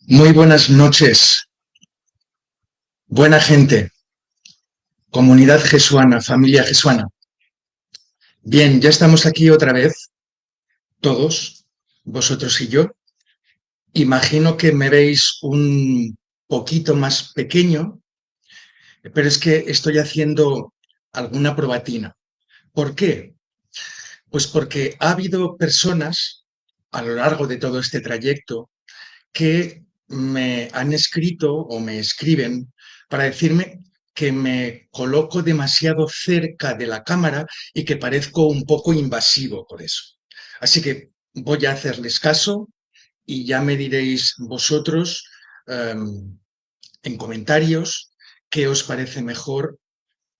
Muy buenas noches, buena gente, comunidad jesuana, familia jesuana. Bien, ya estamos aquí otra vez, todos, vosotros y yo. Imagino que me veis un poquito más pequeño, pero es que estoy haciendo alguna probatina. ¿Por qué? Pues porque ha habido personas a lo largo de todo este trayecto que me han escrito o me escriben para decirme que me coloco demasiado cerca de la cámara y que parezco un poco invasivo por eso. Así que voy a hacerles caso y ya me diréis vosotros en comentarios qué os parece mejor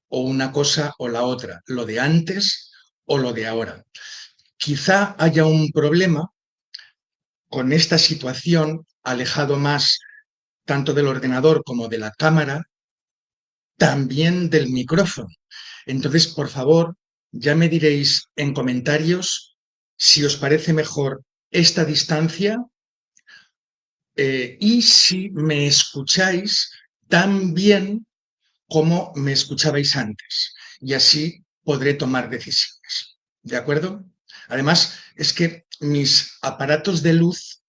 o una cosa o la otra, lo de antes o lo de ahora. Quizá haya un problema con esta situación alejado más tanto del ordenador como de la cámara, también del micrófono. Entonces, por favor, ya me diréis en comentarios si os parece mejor esta distancia y si me escucháis tan bien como me escuchabais antes. Y así podré tomar decisiones. ¿De acuerdo? Además, es que mis aparatos de luz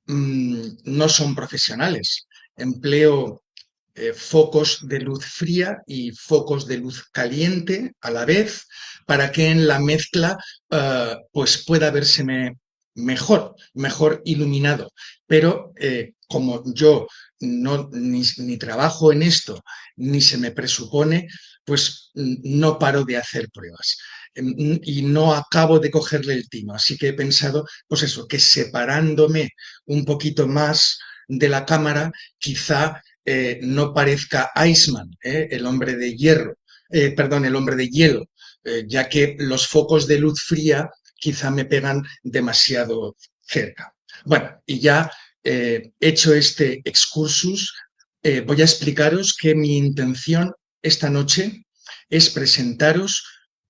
no son profesionales. Empleo focos de luz fría y focos de luz caliente a la vez para que en la mezcla pues pueda verseme mejor iluminado. Pero como yo ni trabajo en esto, ni se me presupone, pues no paro de hacer pruebas y no acabo de cogerle el tino. Así que he pensado, pues eso, que separándome un poquito más de la cámara, quizá no parezca Iceman, el hombre de hierro, perdón, el hombre de hielo, ya que los focos de luz fría quizá me pegan demasiado cerca. Bueno, y ya hecho este excursus, voy a explicaros que mi intención esta noche es presentaros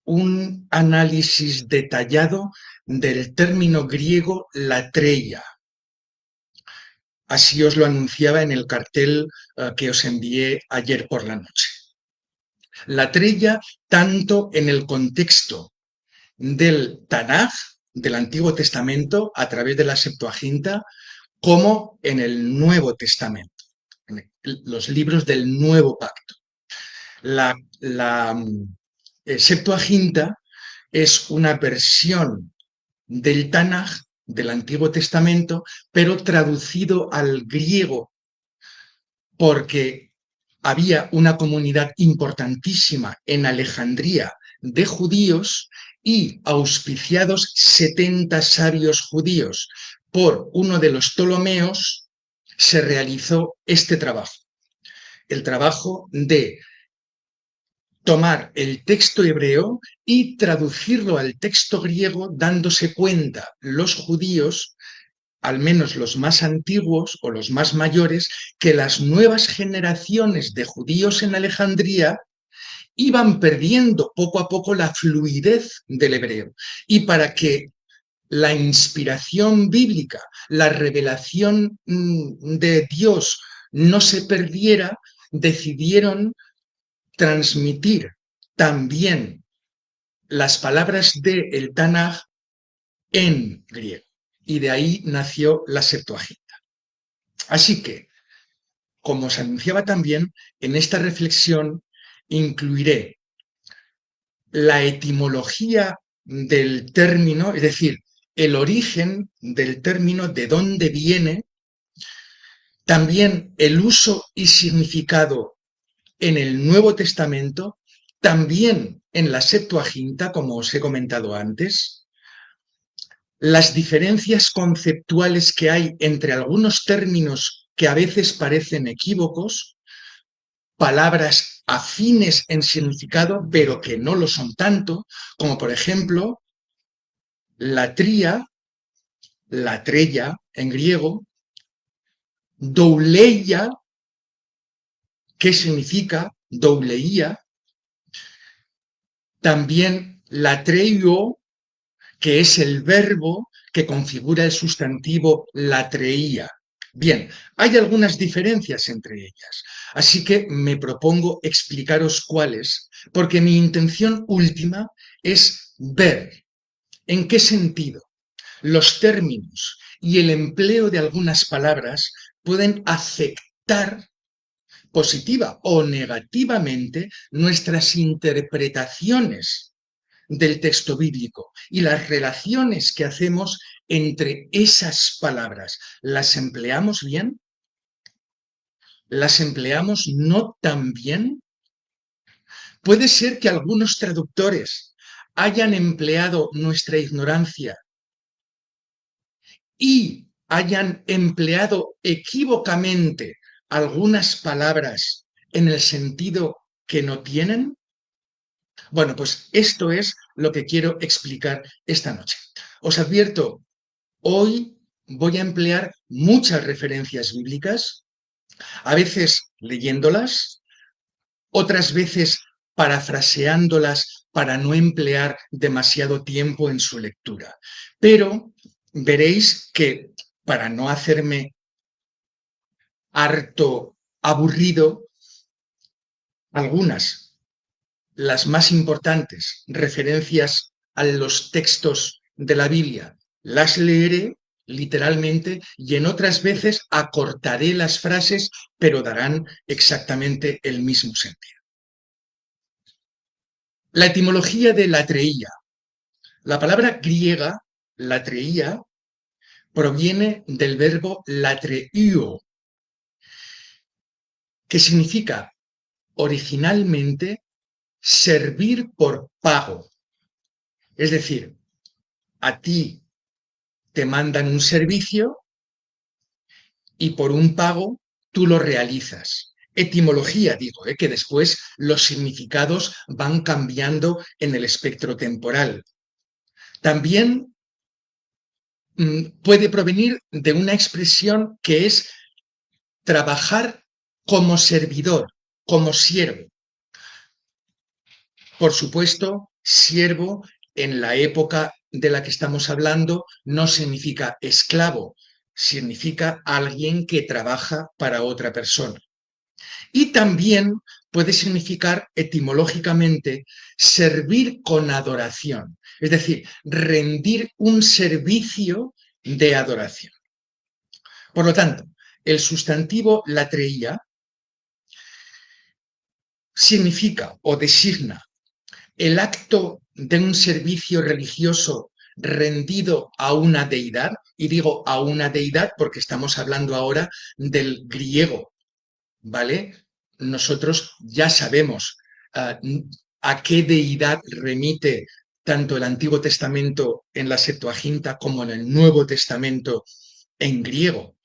un análisis detallado del término griego latreia. Así os lo anunciaba en el cartel que os envié ayer por la noche. Latreia, tanto en el contexto del Tanaj, del Antiguo Testamento, a través de la Septuaginta, como en el Nuevo Testamento, en los libros del Nuevo Pacto. La Septuaginta es una versión del Tanaj, del Antiguo Testamento, pero traducido al griego, porque había una comunidad importantísima en Alejandría de judíos y auspiciados 70 sabios judíos por uno de los Ptolomeos, se realizó este trabajo, el trabajo de tomar el texto hebreo y traducirlo al texto griego, dándose cuenta los judíos, al menos los más antiguos o los más mayores, que las nuevas generaciones de judíos en Alejandría iban perdiendo poco a poco la fluidez del hebreo. Y para que la inspiración bíblica, la revelación de Dios no se perdiera, decidieron transmitir también las palabras del Tanaj en griego. Y de ahí nació la Septuaginta. Así que, como os anunciaba también, en esta reflexión incluiré la etimología del término, es decir, el origen del término, de dónde viene, también el uso y significado en el Nuevo Testamento, también en la Septuaginta, como os he comentado antes, las diferencias conceptuales que hay entre algunos términos que a veces parecen equívocos, palabras afines en significado, pero que no lo son tanto, como por ejemplo latría, latreia en griego, douleia, que significa douleía, también latreio, que es el verbo que configura el sustantivo latreía, Bien, hay algunas diferencias entre ellas, así que me propongo explicaros cuáles, porque mi intención última es ver en qué sentido los términos y el empleo de algunas palabras pueden afectar positiva o negativamente nuestras interpretaciones del texto bíblico y las relaciones que hacemos entre esas palabras. ¿Las empleamos bien? ¿Las empleamos no tan bien? Puede ser que algunos traductores hayan empleado nuestra ignorancia y hayan empleado equívocamente algunas palabras en el sentido que no tienen. Bueno, pues esto es lo que quiero explicar esta noche. Os advierto, hoy voy a emplear muchas referencias bíblicas, a veces leyéndolas, otras veces parafraseándolas para no emplear demasiado tiempo en su lectura. Pero veréis que para no hacerme harto, aburrido, algunas, las más importantes, referencias a los textos de la Biblia, las leeré literalmente y en otras veces acortaré las frases, pero darán exactamente el mismo sentido. La etimología de latreía. La palabra griega, latreía, proviene del verbo latreio, que significa originalmente servir por pago. Es decir, a ti te mandan un servicio y por un pago tú lo realizas. Etimología, digo, que después los significados van cambiando en el espectro temporal. También puede provenir de una expresión que es trabajar como servidor, como siervo. Por supuesto, siervo en la época de la que estamos hablando no significa esclavo, significa alguien que trabaja para otra persona. Y también puede significar etimológicamente servir con adoración, es decir, rendir un servicio de adoración. Por lo tanto, el sustantivo latreía significa o designa el acto de un servicio religioso rendido a una deidad, y digo a una deidad porque estamos hablando ahora del griego, ¿vale? Nosotros ya sabemos a qué deidad remite tanto el Antiguo Testamento en la Septuaginta como en el Nuevo Testamento en griego,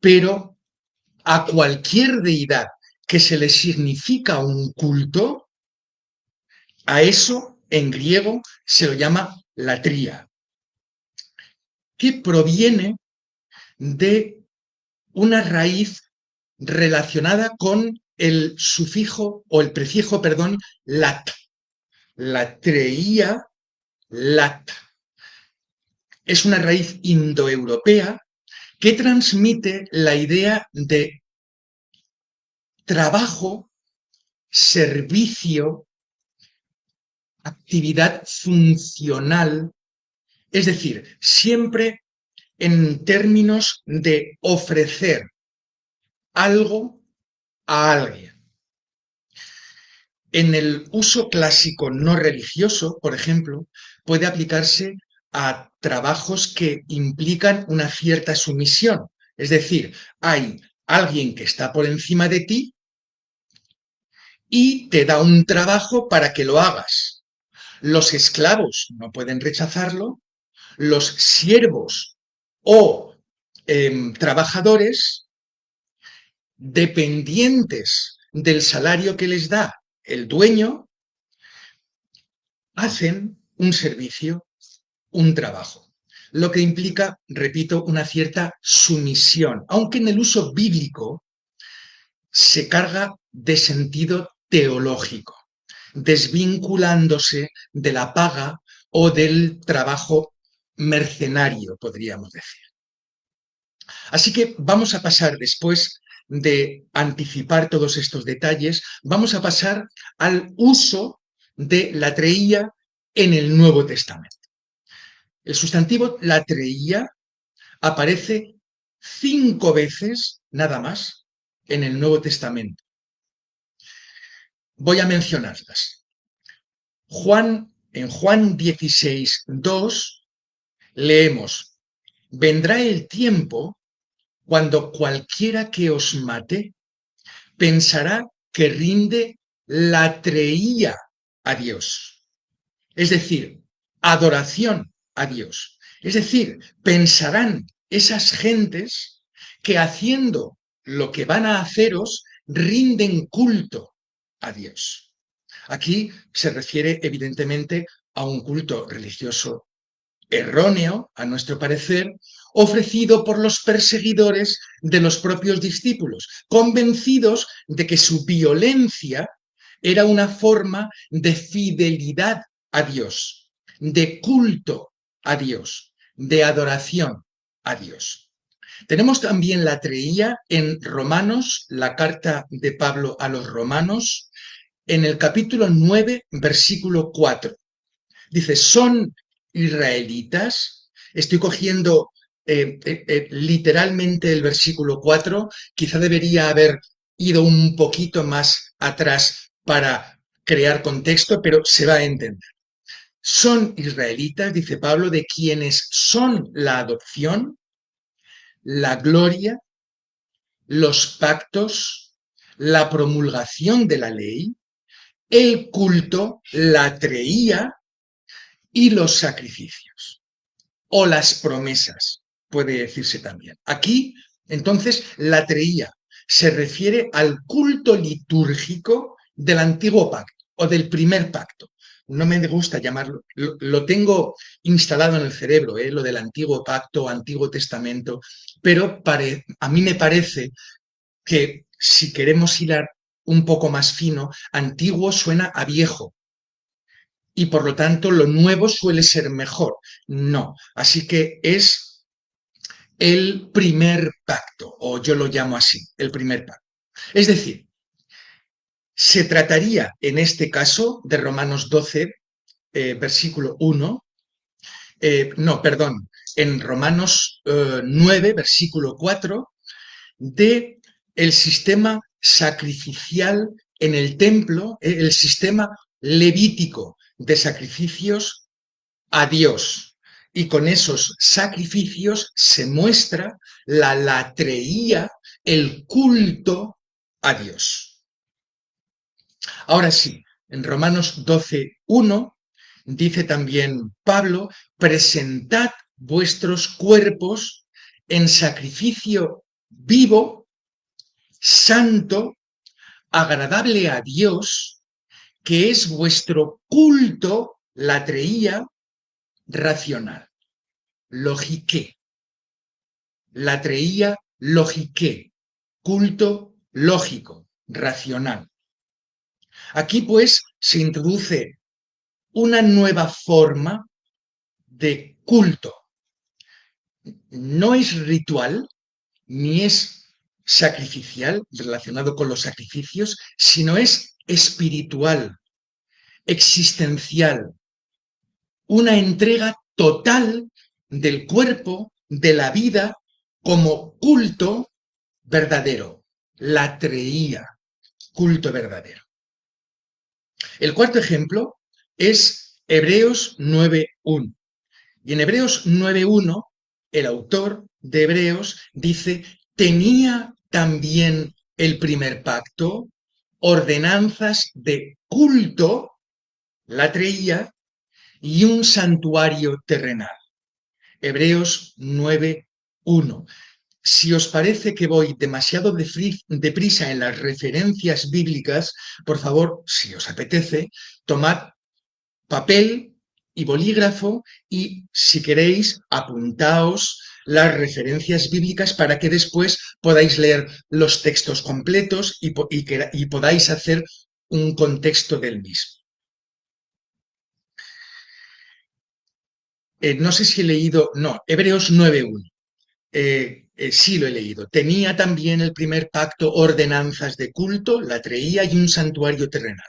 pero a cualquier deidad que se le significa un culto, a eso en griego se lo llama latría, que proviene de una raíz relacionada con el sufijo o el prefijo, perdón, lat. Latreía, lat. Es una raíz indoeuropea que transmite la idea de trabajo, servicio, actividad funcional, es decir, siempre en términos de ofrecer algo a alguien. En el uso clásico no religioso, por ejemplo, puede aplicarse a trabajos que implican una cierta sumisión. Es decir, hay alguien que está por encima de ti y te da un trabajo para que lo hagas. Los esclavos no pueden rechazarlo, los siervos o trabajadores dependientes del salario que les da el dueño, hacen un servicio, un trabajo, lo que implica, repito, una cierta sumisión, aunque en el uso bíblico se carga de sentido teológico, desvinculándose de la paga o del trabajo mercenario, podríamos decir. Así que vamos a pasar, después de anticipar todos estos detalles, vamos a pasar al uso de latreía en el Nuevo Testamento. El sustantivo latreía aparece 5 veces, nada más, en el Nuevo Testamento. Voy a mencionarlas. En Juan 16:2 leemos: vendrá el tiempo cuando cualquiera que os mate pensará que rinde latreía a Dios, es decir, adoración a Dios. Es decir, pensarán esas gentes que haciendo lo que van a haceros rinden culto a Dios. Aquí se refiere evidentemente a un culto religioso erróneo, a nuestro parecer, ofrecido por los perseguidores de los propios discípulos, convencidos de que su violencia era una forma de fidelidad a Dios, de culto a Dios, de adoración a Dios. Tenemos también la latreía en Romanos, la carta de Pablo a los Romanos, en el capítulo 9, versículo 4. Dice, son israelitas. Estoy cogiendo literalmente el versículo 4. Quizá debería haber ido un poquito más atrás para crear contexto, pero se va a entender. Son israelitas, dice Pablo, de quienes son la adopción, la gloria, los pactos, la promulgación de la ley, el culto, la treía y los sacrificios, o las promesas, puede decirse también. Aquí, entonces, la treía se refiere al culto litúrgico del antiguo pacto o del primer pacto. No me gusta llamarlo, lo tengo instalado en el cerebro, lo del antiguo pacto, antiguo testamento, pero a mí me parece que si queremos hilar un poco más fino, antiguo suena a viejo, y por lo tanto lo nuevo suele ser mejor. No, así que es el primer pacto, o yo lo llamo así, el primer pacto. Es decir, se trataría en este caso de Romanos 12, versículo 1, no, perdón, en Romanos 9, versículo 4, de el sistema sacrificial en el templo, el sistema levítico de sacrificios a Dios. Y con esos sacrificios se muestra la latreía, el culto a Dios. Ahora sí, en Romanos 12:1 dice también Pablo, presentad vuestros cuerpos en sacrificio vivo, santo, agradable a Dios, que es vuestro culto, latreía, racional, logiqué, latreía, logiqué, culto lógico, racional. Aquí pues se introduce una nueva forma de culto. No es ritual, ni es sacrificial, relacionado con los sacrificios, sino es espiritual, existencial, una entrega total del cuerpo, de la vida, como culto verdadero, latreía, culto verdadero. El cuarto ejemplo es Hebreos 9:1. Y en Hebreos 9:1, el autor de Hebreos dice, tenía también el primer pacto ordenanzas de culto, latreía, y un santuario terrenal. Hebreos 9:1. Si os parece que voy demasiado deprisa en las referencias bíblicas, por favor, si os apetece, tomad papel y bolígrafo y, si queréis, apuntaos las referencias bíblicas para que después podáis leer los textos completos y podáis hacer un contexto del mismo. No sé si he leído, no, Hebreos 9:1. Sí, lo he leído. Tenía también el primer pacto ordenanzas de culto, latreía y un santuario terrenal.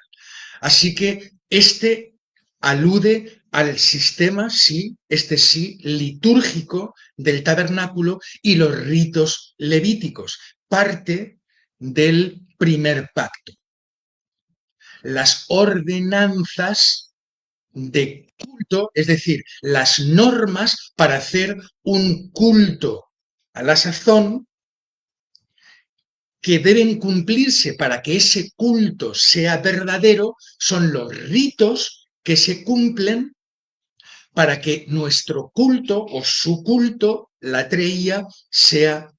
Así que este alude al sistema, sí, este sí, litúrgico del tabernáculo y los ritos levíticos, parte del primer pacto. Las ordenanzas de culto, es decir, las normas para hacer un culto a la sazón que deben cumplirse para que ese culto sea verdadero, son los ritos que se cumplen para que nuestro culto o su culto, la treía, sea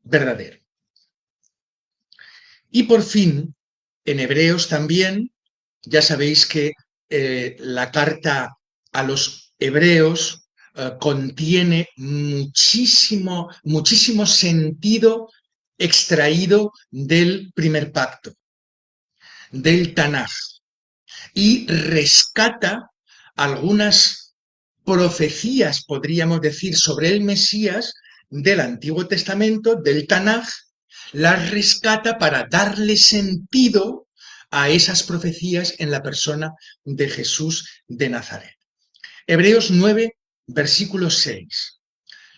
verdadero. Y por fin, en Hebreos también, ya sabéis que la carta a los Hebreos contiene muchísimo sentido extraído del primer pacto, del Tanaj, y rescata algunas profecías, podríamos decir, sobre el Mesías del Antiguo Testamento, del Tanaj, las rescata para darle sentido a esas profecías en la persona de Jesús de Nazaret. Hebreos 9, versículo 6.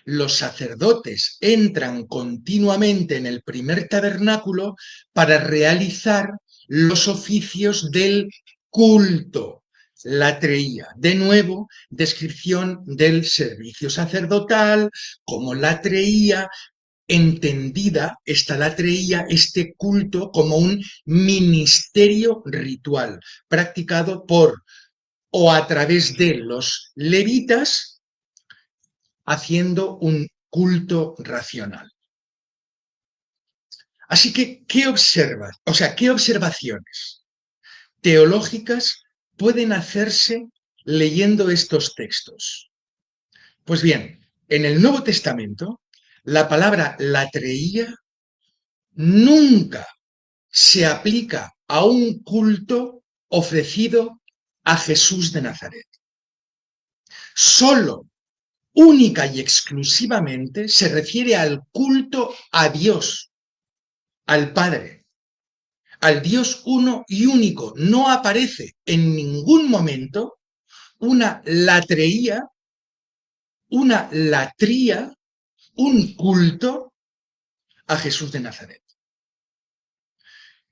Los sacerdotes entran continuamente en el primer tabernáculo para realizar los oficios del culto, la treía. De nuevo, descripción del servicio sacerdotal, como la treía, entendida esta latreía, este culto, como un ministerio ritual practicado por o a través de los levitas haciendo un culto racional. Así que, ¿qué observas? O sea, ¿qué observaciones teológicas pueden hacerse leyendo estos textos? Pues bien, en el Nuevo Testamento, la palabra latreía nunca se aplica a un culto ofrecido a Jesús de Nazaret. Solo, única y exclusivamente se refiere al culto a Dios, al Padre, al Dios uno y único. No aparece en ningún momento una latreía, una latría, un culto a Jesús de Nazaret.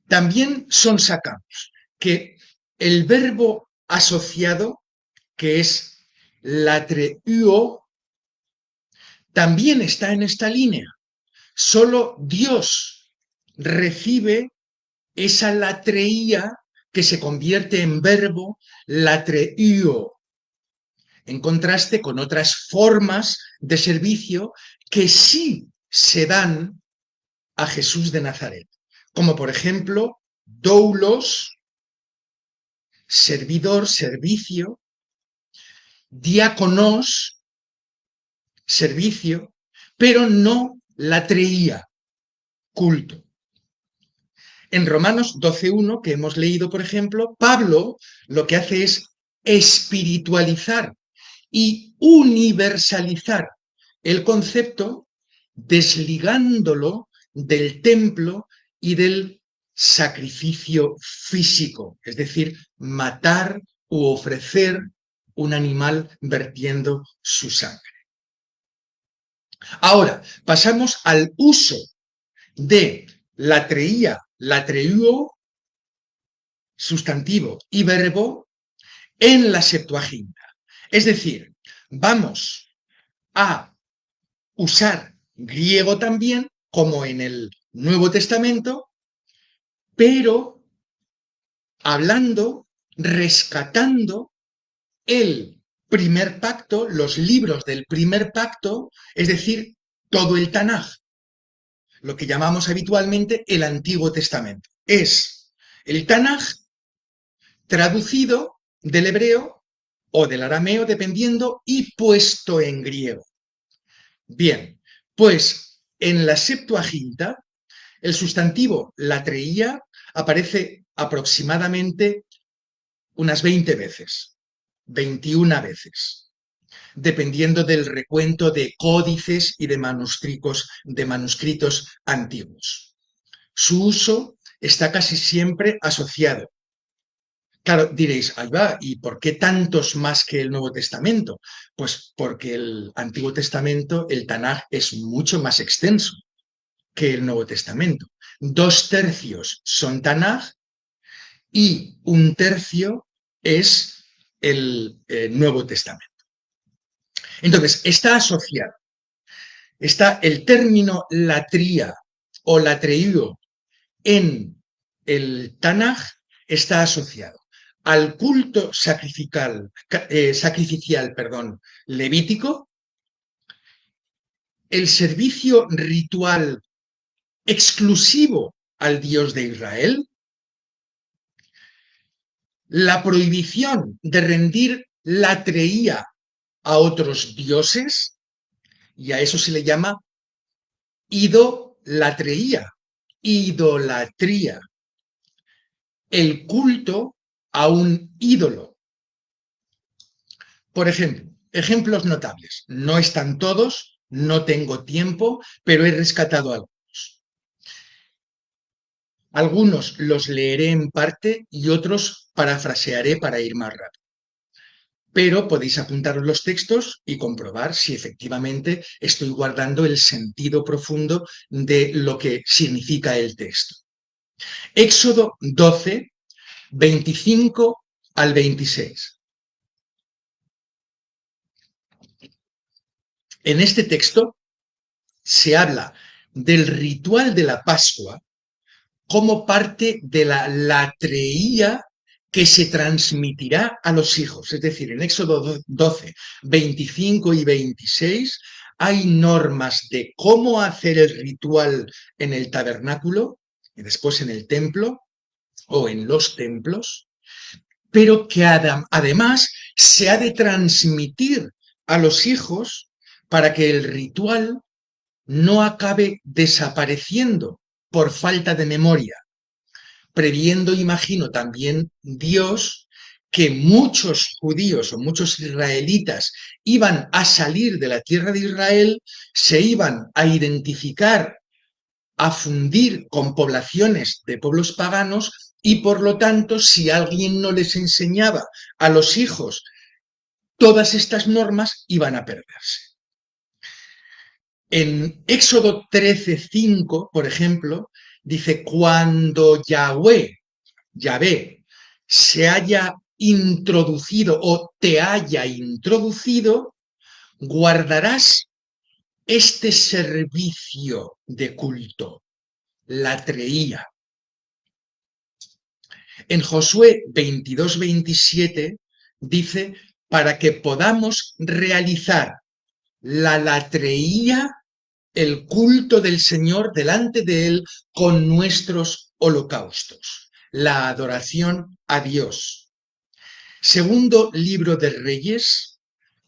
También sacamos que el verbo asociado, que es latreuo, también está en esta línea. Solo Dios recibe esa latreía que se convierte en verbo latreuo, en contraste con otras formas de servicio que sí se dan a Jesús de Nazaret, como por ejemplo doulos, servidor, servicio, diáconos, servicio, pero no latreía, culto. En Romanos 12.1, que hemos leído, por ejemplo, Pablo lo que hace es espiritualizar y universalizar el concepto, desligándolo del templo y del sacrificio físico, es decir, matar u ofrecer un animal vertiendo su sangre. Ahora, pasamos al uso de latreía, latreuo, sustantivo y verbo, en la Septuaginta. Es decir, vamos a usar griego también, como en el Nuevo Testamento, pero hablando, rescatando el primer pacto, los libros del primer pacto, es decir, todo el Tanaj, lo que llamamos habitualmente el Antiguo Testamento. Es el Tanaj traducido del hebreo o del arameo, dependiendo, y puesto en griego. Bien, pues en la Septuaginta, el sustantivo latreía aparece aproximadamente unas 20 veces, 21 veces. dependiendo del recuento de códices y de manuscritos antiguos. Su uso está casi siempre asociado. Claro, diréis, ahí va, ¿y por qué tantos más que el Nuevo Testamento? Pues porque el Antiguo Testamento, el Tanaj, es mucho más extenso que el Nuevo Testamento. 2/3 son Tanaj y 1/3 es el Nuevo Testamento. Entonces, está asociado. Está el término latría o latreído en el Tanaj, está asociado al culto sacrificial, levítico, el servicio ritual exclusivo al Dios de Israel, la prohibición de rendir latreía a otros dioses, y a eso se le llama idolatría, el culto a un ídolo. Por ejemplo, ejemplos notables. No están todos, no tengo tiempo, pero he rescatado algunos. Algunos los leeré en parte y otros parafrasearé para ir más rápido. Pero podéis apuntaros los textos y comprobar si efectivamente estoy guardando el sentido profundo de lo que significa el texto. Éxodo 12, 25 al 26. En este texto se habla del ritual de la Pascua como parte de la latreía que se transmitirá a los hijos. Es decir, en Éxodo 12, 25 y 26 hay normas de cómo hacer el ritual en el tabernáculo y después en el templo o en los templos, pero que además se ha de transmitir a los hijos para que el ritual no acabe desapareciendo por falta de memoria, previendo, imagino, también Dios que muchos judíos o muchos israelitas iban a salir de la tierra de Israel, se iban a identificar, a fundir con poblaciones de pueblos paganos y, por lo tanto, si alguien no les enseñaba a los hijos todas estas normas, iban a perderse. En Éxodo 13:5, por ejemplo, dice, cuando Yahvé, se haya introducido o te haya introducido, guardarás este servicio de culto, latreía. En Josué 22:27 dice, para que podamos realizar la latreía, el culto del Señor delante de Él con nuestros holocaustos, la adoración a Dios. Segundo libro de Reyes,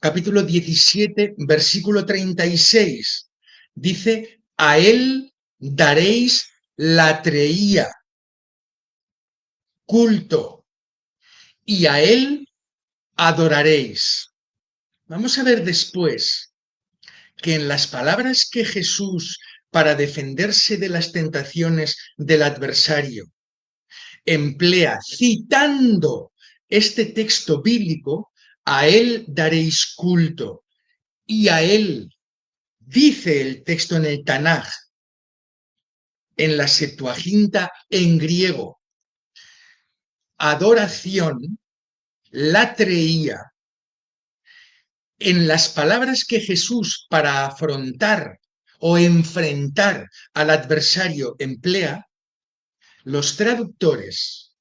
capítulo 17, versículo 36, dice, a Él daréis latreía, culto, y a Él adoraréis. Vamos a ver después que en las palabras que Jesús, para defenderse de las tentaciones del adversario, emplea citando este texto bíblico, a Él daréis culto, y a Él, dice el texto en el Tanaj, en la Septuaginta en griego, adoración, latreía. En las palabras que Jesús, para afrontar o enfrentar al adversario, emplea, los traductores,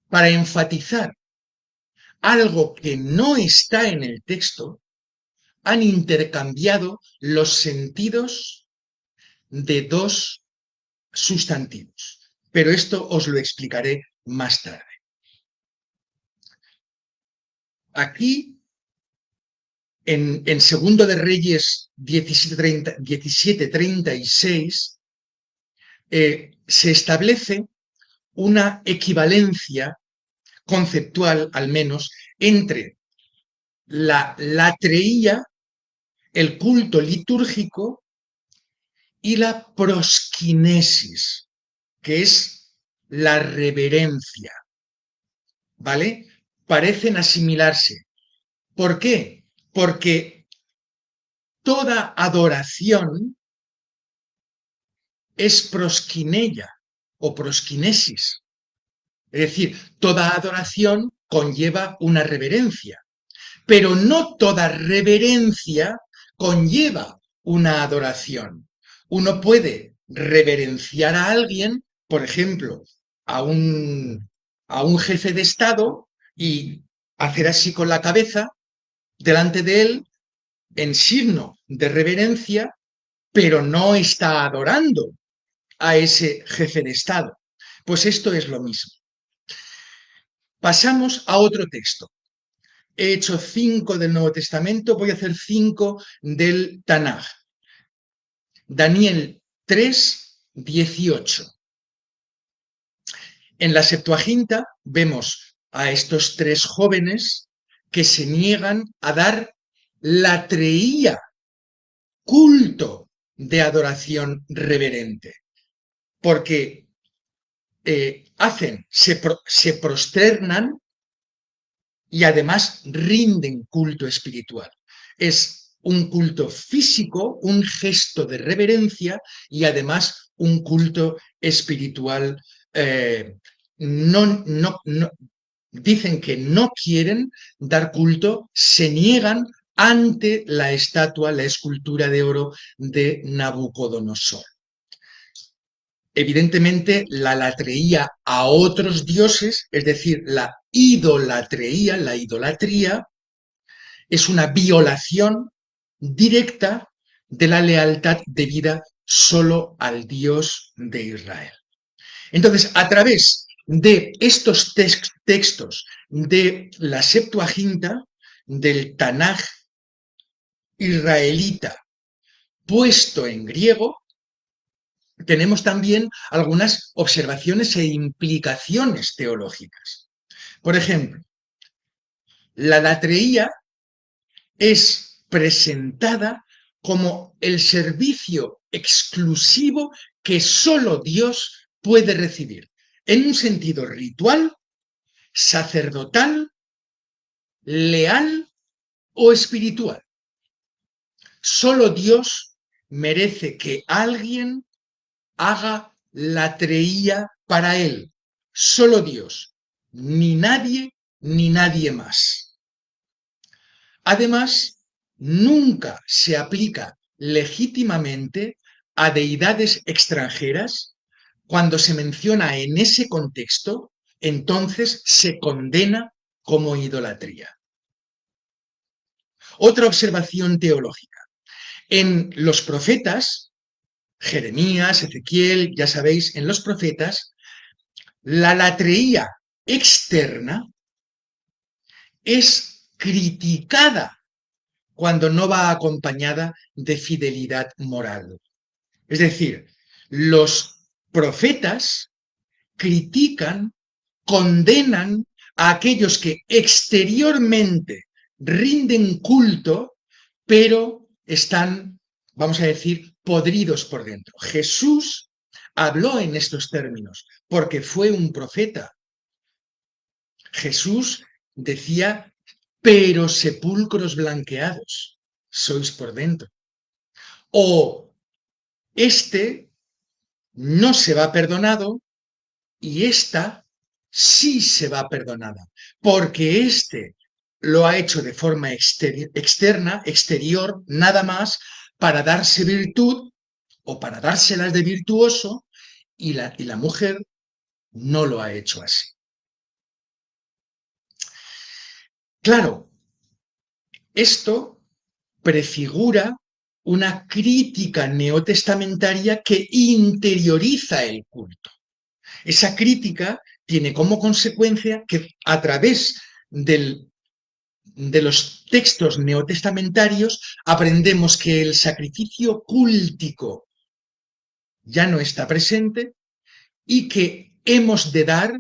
para enfatizar algo que no está en el texto, han intercambiado los sentidos de dos sustantivos. Pero esto os lo explicaré más tarde. Aquí, en Segundo de Reyes 17:36, se establece una equivalencia conceptual, al menos, entre la latreía, el culto litúrgico y la prosquinesis, que es la reverencia, ¿vale? Parecen asimilarse. ¿Por qué? Porque toda adoración es prosquineia o prosquinesis. Es decir, toda adoración conlleva una reverencia, pero no toda reverencia conlleva una adoración. Uno puede reverenciar a alguien, por ejemplo, a un jefe de Estado y hacer así con la cabeza delante de él en signo de reverencia, pero no está adorando a ese jefe de Estado. Pues esto es lo mismo. Pasamos a otro texto. He hecho 5 del Nuevo Testamento, voy a hacer 5 del Tanaj. Daniel 3:18. En la Septuaginta vemos a estos 3 jóvenes que se niegan a dar latreía, culto de adoración reverente, porque se prosternan y además rinden culto espiritual. Es un culto físico, un gesto de reverencia y además un culto espiritual. Dicen que no quieren dar culto, se niegan ante la estatua, la escultura de oro de Nabucodonosor. Evidentemente, la latreía a otros dioses, es decir, la idolatría, es una violación directa de la lealtad debida solo al Dios de Israel. Entonces, a través de estos textos de la Septuaginta, del Tanaj israelita puesto en griego, tenemos también algunas observaciones e implicaciones teológicas. Por ejemplo, la latreía es presentada como el servicio exclusivo que solo Dios puede recibir, en un sentido ritual, sacerdotal, leal o espiritual. Solo Dios merece que alguien haga latreía para él. Solo Dios, ni nadie más. Además, nunca se aplica legítimamente a deidades extranjeras. Cuando se menciona en ese contexto, entonces se condena como idolatría. Otra observación teológica. En los profetas, Jeremías, Ezequiel, ya sabéis, en los profetas, la latreía externa es criticada cuando no va acompañada de fidelidad moral. Es decir, los profetas critican, condenan a aquellos que exteriormente rinden culto, pero están, vamos a decir, podridos por dentro. Jesús habló en estos términos porque fue un profeta. Jesús decía, pero sepulcros blanqueados sois por dentro. O este no se va perdonado y esta sí se va perdonada, porque este lo ha hecho de forma externa, exterior, nada más, para darse virtud o para dárselas de virtuoso, y la mujer no lo ha hecho así. Claro, esto prefigura una crítica neotestamentaria que interioriza el culto. Esa crítica tiene como consecuencia que a través de los textos neotestamentarios aprendemos que el sacrificio cúltico ya no está presente y que hemos de dar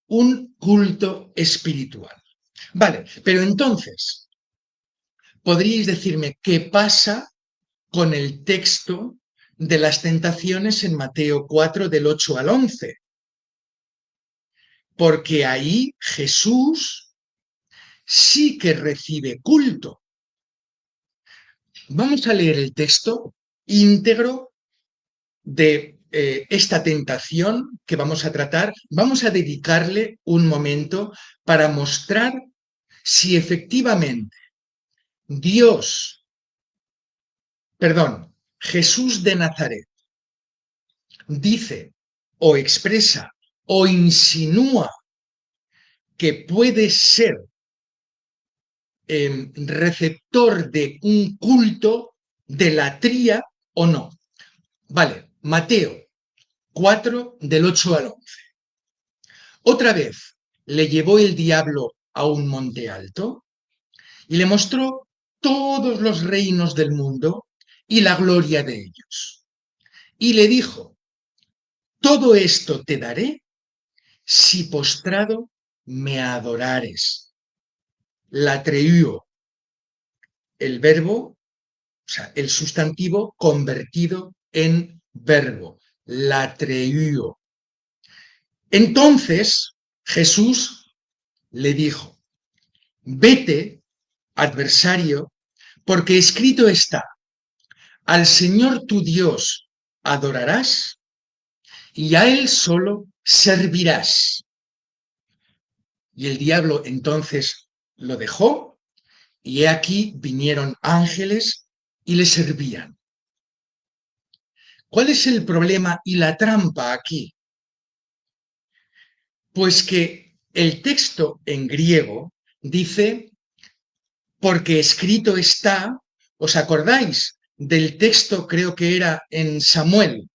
un culto espiritual. Vale, pero entonces, podríais decirme qué pasa con el texto de las tentaciones en Mateo 4 del 8 al 11, porque ahí Jesús sí que recibe culto. Vamos a leer el texto íntegro de esta tentación que vamos a tratar. Vamos a dedicarle un momento para mostrar si efectivamente Jesús de Nazaret dice o expresa o insinúa que puede ser receptor de un culto de latría o no. Vale, Mateo 4 del 8 al 11. Otra vez le llevó el diablo a un monte alto y le mostró todos los reinos del mundo y la gloria de ellos. Y le dijo, todo esto te daré si postrado me adorares. Latreío, el verbo, o sea, el sustantivo convertido en verbo. Latreío. Entonces Jesús le dijo, vete, adversario, porque escrito está, al Señor tu Dios adorarás y a Él solo servirás. Y el diablo entonces lo dejó, y he aquí vinieron ángeles y le servían. ¿Cuál es el problema y la trampa aquí? Pues que el texto en griego dice, porque escrito está, ¿os acordáis del texto, creo que era en Samuel,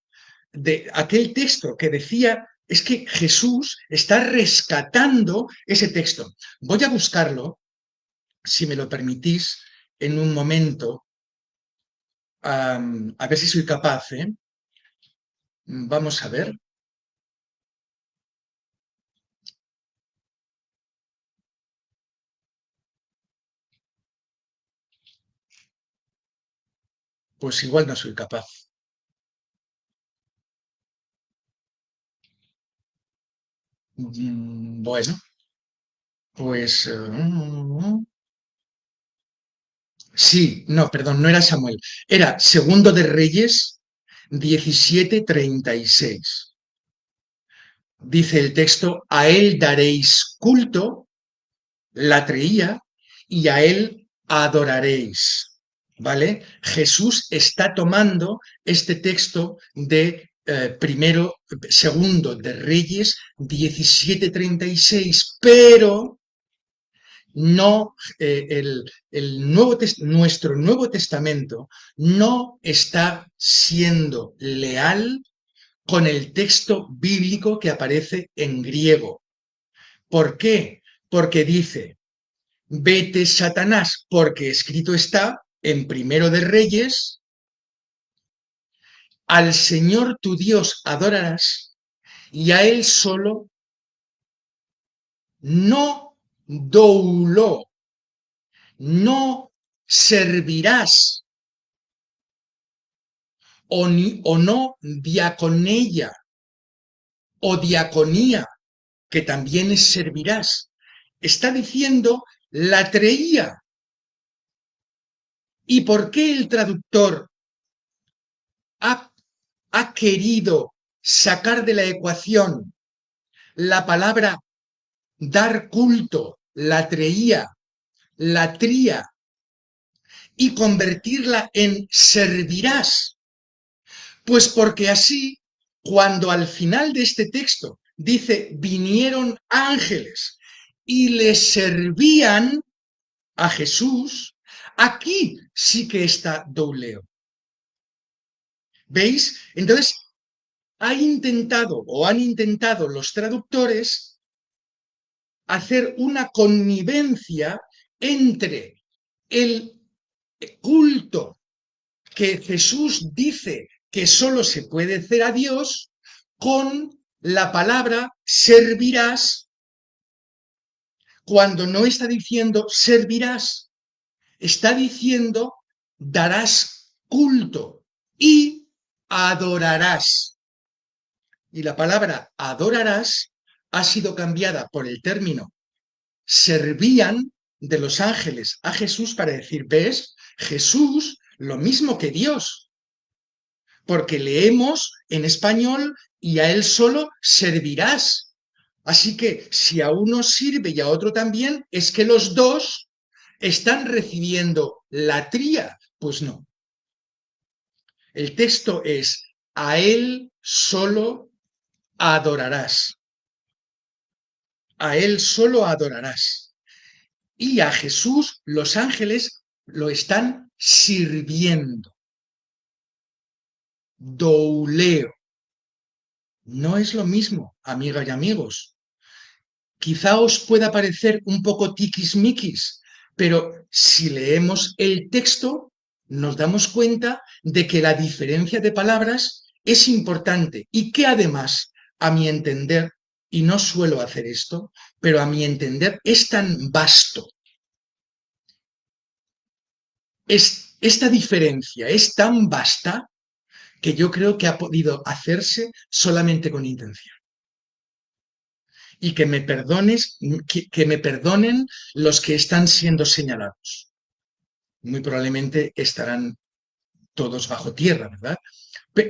de aquel texto que decía, es que Jesús está rescatando ese texto? Voy a buscarlo, si me lo permitís, en un momento, a ver si soy capaz, ¿eh? Vamos a ver. Pues igual no soy capaz. Bueno, pues sí, no, perdón, no era Samuel. Era Segundo de Reyes 17:36. Dice el texto, a él daréis culto, latreía, y a él adoraréis. ¿Vale? Jesús está tomando este texto de Segundo de Reyes 17:36, pero no, nuestro Nuevo Testamento no está siendo leal con el texto bíblico que aparece en griego. ¿Por qué? Porque dice, vete Satanás, porque escrito está en Primero de Reyes, al Señor tu Dios adorarás y a Él solo no douló, no servirás o no diaconella o diaconía, que también es servirás. Está diciendo latreía. ¿Y por qué el traductor ha querido sacar de la ecuación la palabra dar culto, latreía, latría, y convertirla en servirás? Pues porque así, cuando al final de este texto dice, vinieron ángeles y le servían a Jesús, aquí sí que está douleo. ¿Veis? Entonces, han intentado los traductores hacer una connivencia entre el culto que Jesús dice que solo se puede hacer a Dios con la palabra servirás, cuando no está diciendo servirás. Está diciendo darás culto y adorarás. Y la palabra adorarás ha sido cambiada por el término servían de los ángeles a Jesús para decir, ¿ves? Jesús, lo mismo que Dios, porque leemos en español y a él solo servirás. Así que si a uno sirve y a otro también, es que los dos están recibiendo la tría. Pues no. El texto es, a él solo adorarás. A él solo adorarás. Y a Jesús los ángeles lo están sirviendo. Douleo. No es lo mismo, amigas y amigos. Quizá os pueda parecer un poco tiquismiquis, pero si leemos el texto nos damos cuenta de que la diferencia de palabras es importante y que además, a mi entender, y no suelo hacer esto, pero a mi entender es tan vasto, esta diferencia es tan vasta que yo creo que ha podido hacerse solamente con intención. Y que me perdonen los que están siendo señalados. Muy probablemente estarán todos bajo tierra, ¿verdad?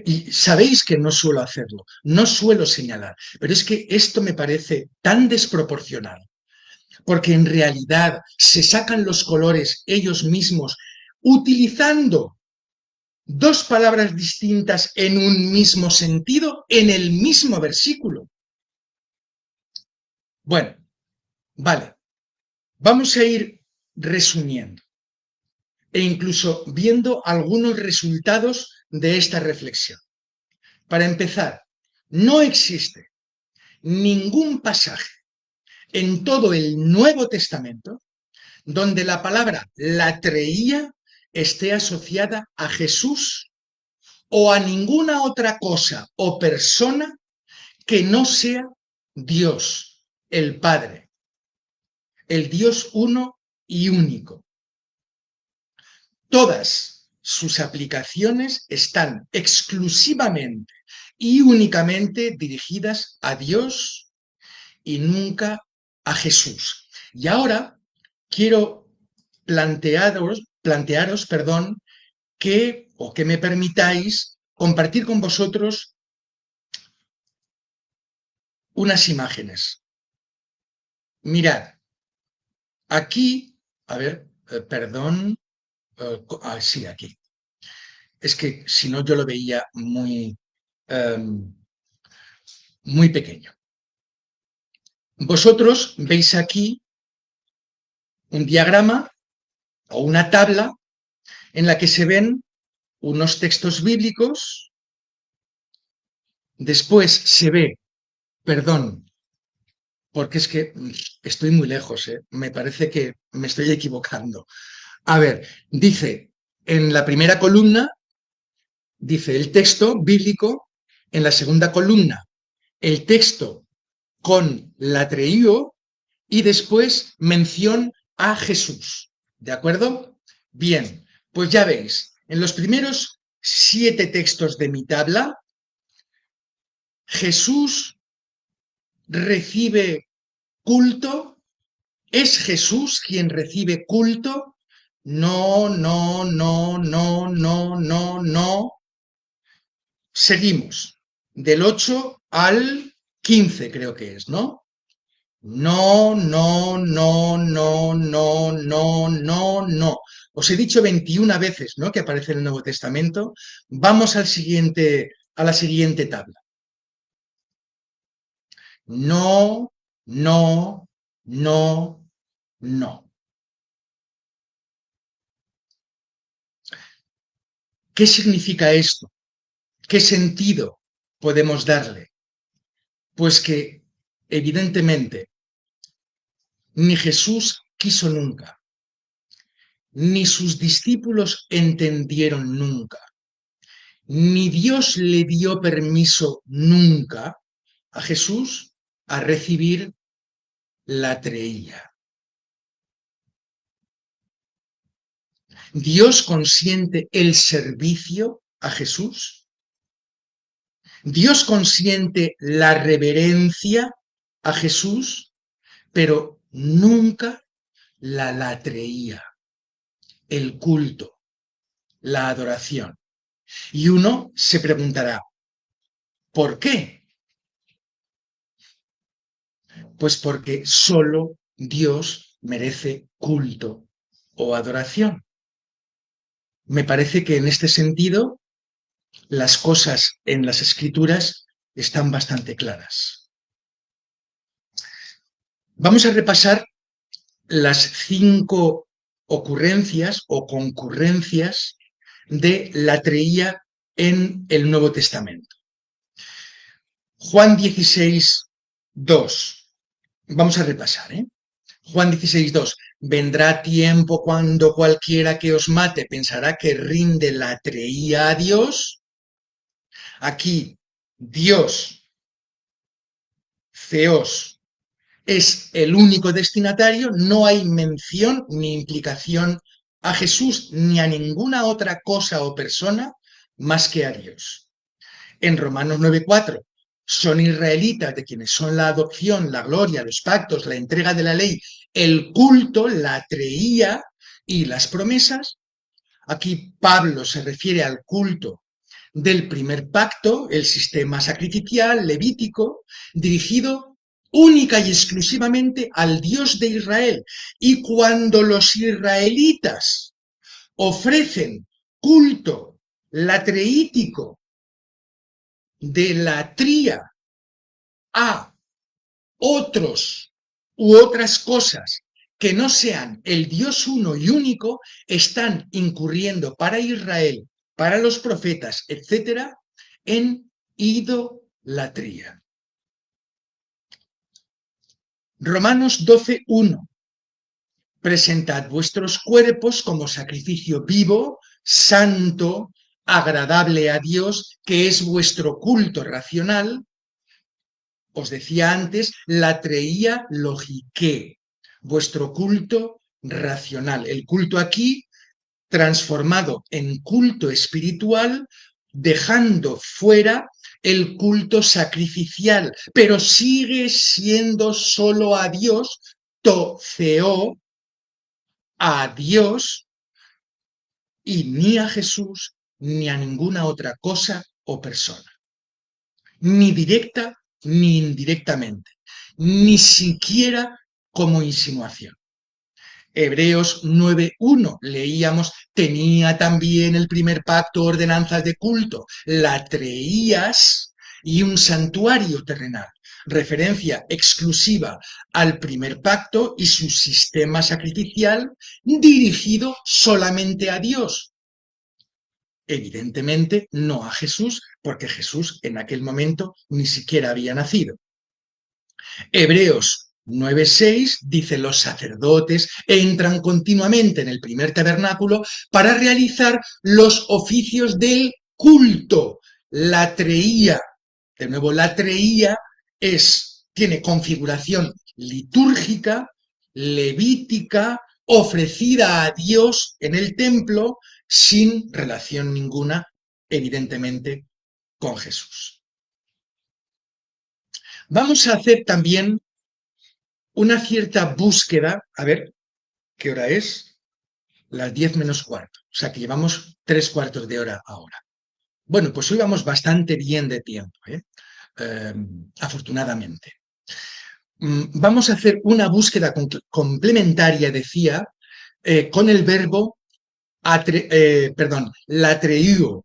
Y sabéis que no suelo hacerlo, no suelo señalar, pero es que esto me parece tan desproporcionado, porque en realidad se sacan los colores ellos mismos utilizando dos palabras distintas en un mismo sentido en el mismo versículo. Bueno, vale, vamos a ir resumiendo e incluso viendo algunos resultados de esta reflexión. Para empezar, no existe ningún pasaje en todo el Nuevo Testamento donde la palabra latreía esté asociada a Jesús o a ninguna otra cosa o persona que no sea Dios, el Padre, el Dios uno y único. Todas sus aplicaciones están exclusivamente y únicamente dirigidas a Dios y nunca a Jesús. Y ahora quiero plantearos, que me permitáis compartir con vosotros unas imágenes. Mirad, aquí, a ver, perdón, sí, aquí. Es que si no yo lo veía muy pequeño. Vosotros veis aquí un diagrama o una tabla en la que se ven unos textos bíblicos, después se ve, perdón, porque es que estoy muy lejos, me parece que me estoy equivocando. A ver, dice, en la primera columna, dice el texto bíblico, en la segunda columna, el texto con latreío y después mención a Jesús. ¿De acuerdo? Bien, pues ya veis, en los primeros 7 textos de mi tabla, Jesús recibe culto. ¿Es Jesús quien recibe culto? No, no, no, no, no, no, no. Seguimos. Del 8 al 15 creo que es, ¿no? No, no, no, no, no, no, no, no. Os he dicho 21 veces, ¿no? Que aparece en el Nuevo Testamento. Vamos a la siguiente tabla. No, no, no, no. ¿Qué significa esto? ¿Qué sentido podemos darle? Pues que, evidentemente, ni Jesús quiso nunca, ni sus discípulos entendieron nunca, ni Dios le dio permiso nunca a Jesús a recibir la treilla. ¿Dios consiente el servicio a Jesús? ¿Dios consiente la reverencia a Jesús? Pero nunca la latreía, el culto, la adoración. Y uno se preguntará, ¿por qué? Pues porque solo Dios merece culto o adoración. Me parece que en este sentido las cosas en las Escrituras están bastante claras. Vamos a repasar las 5 ocurrencias o concurrencias de latreía en el Nuevo Testamento. Juan 16, 2. Vamos a repasar, ¿eh? Juan 16, 2. Vendrá tiempo cuando cualquiera que os mate pensará que rinde latreía a Dios. Aquí, Dios, Theos, es el único destinatario, no hay mención ni implicación a Jesús ni a ninguna otra cosa o persona más que a Dios. En Romanos 9:4, son israelitas de quienes son la adopción, la gloria, los pactos, la entrega de la ley, el culto, la treía y las promesas. Aquí Pablo se refiere al culto del primer pacto, el sistema sacrificial levítico, dirigido única y exclusivamente al Dios de Israel. Y cuando los israelitas ofrecen culto latreítico de latría a otros u otras cosas que no sean el Dios uno y único, están incurriendo para Israel, para los profetas, etcétera, en idolatría. Romanos 12:1. Presentad vuestros cuerpos como sacrificio vivo, santo, agradable a Dios, que es vuestro culto racional. Os decía antes, latreía logiqué, vuestro culto racional. El culto aquí transformado en culto espiritual, dejando fuera el culto sacrificial, pero sigue siendo solo a Dios, toceó a Dios y ni a Jesús ni a ninguna otra cosa o persona, ni directa ni indirectamente, ni siquiera como insinuación. Hebreos 9:1 leíamos, tenía también el primer pacto ordenanzas de culto, latreías y un santuario terrenal, referencia exclusiva al primer pacto y su sistema sacrificial dirigido solamente a Dios. Evidentemente no a Jesús, porque Jesús en aquel momento ni siquiera había nacido. Hebreos 9:6 dice, los sacerdotes entran continuamente en el primer tabernáculo para realizar los oficios del culto. Latreía, de nuevo, latreía tiene configuración litúrgica, levítica, ofrecida a Dios en el templo, sin relación ninguna, evidentemente, con Jesús. Vamos a hacer también una cierta búsqueda, a ver, ¿qué hora es? Las 10 menos cuarto, o sea que llevamos 3/4 de hora ahora. Bueno, pues hoy vamos bastante bien de tiempo, afortunadamente. Vamos a hacer una búsqueda complementaria, decía, con el verbo latreio,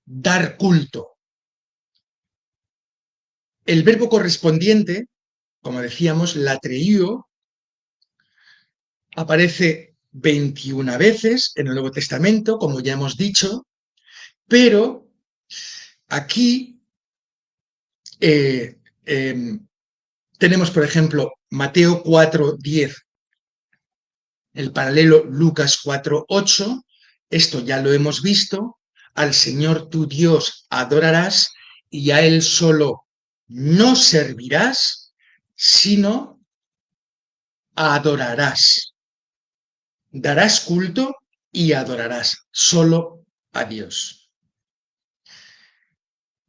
dar culto. El verbo correspondiente, como decíamos, latreio, aparece 21 veces en el Nuevo Testamento, como ya hemos dicho, pero aquí tenemos, por ejemplo, Mateo 4:10, el paralelo Lucas 4:8, esto ya lo hemos visto, al Señor tu Dios adorarás y a Él solo no servirás, sino adorarás. darás culto y adorarás solo a Dios.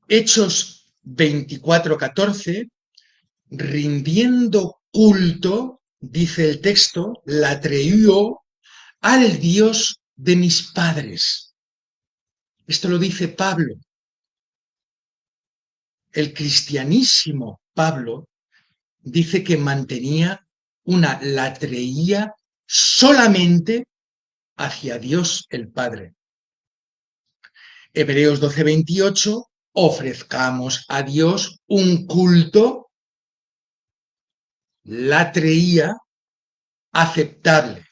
Hechos 24:14, rindiendo culto, dice el texto, latreío al Dios de mis padres. Esto lo dice Pablo. El cristianísimo Pablo dice que mantenía una latreía solamente hacia Dios el Padre. Hebreos 12:28, ofrezcamos a Dios un culto, latreía, aceptable.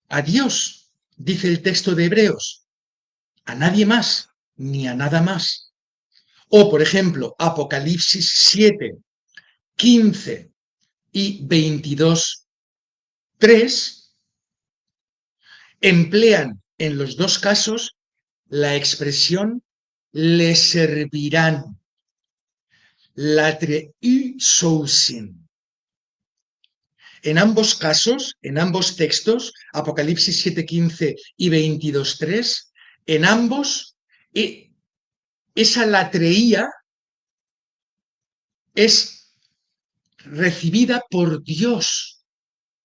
A Dios, dice el texto de Hebreos, a nadie más, ni a nada más. O, por ejemplo, Apocalipsis 7, 15 y 22, 3, emplean en los dos casos la expresión le servirán, latreusousin. En ambos casos, en ambos textos, Apocalipsis 7:15 y 22:3, en ambos, esa latreía es recibida por Dios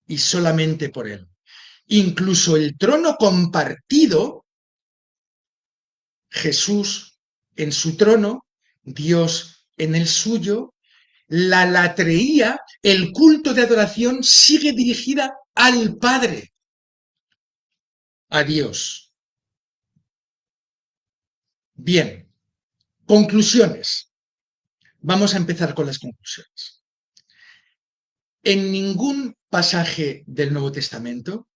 y solamente por Él. Incluso el trono compartido, Jesús en su trono, Dios en el suyo, la latreía, el culto de adoración sigue dirigida al Padre, a Dios. Bien, conclusiones. Vamos a empezar con las conclusiones. En ningún pasaje del Nuevo Testamento,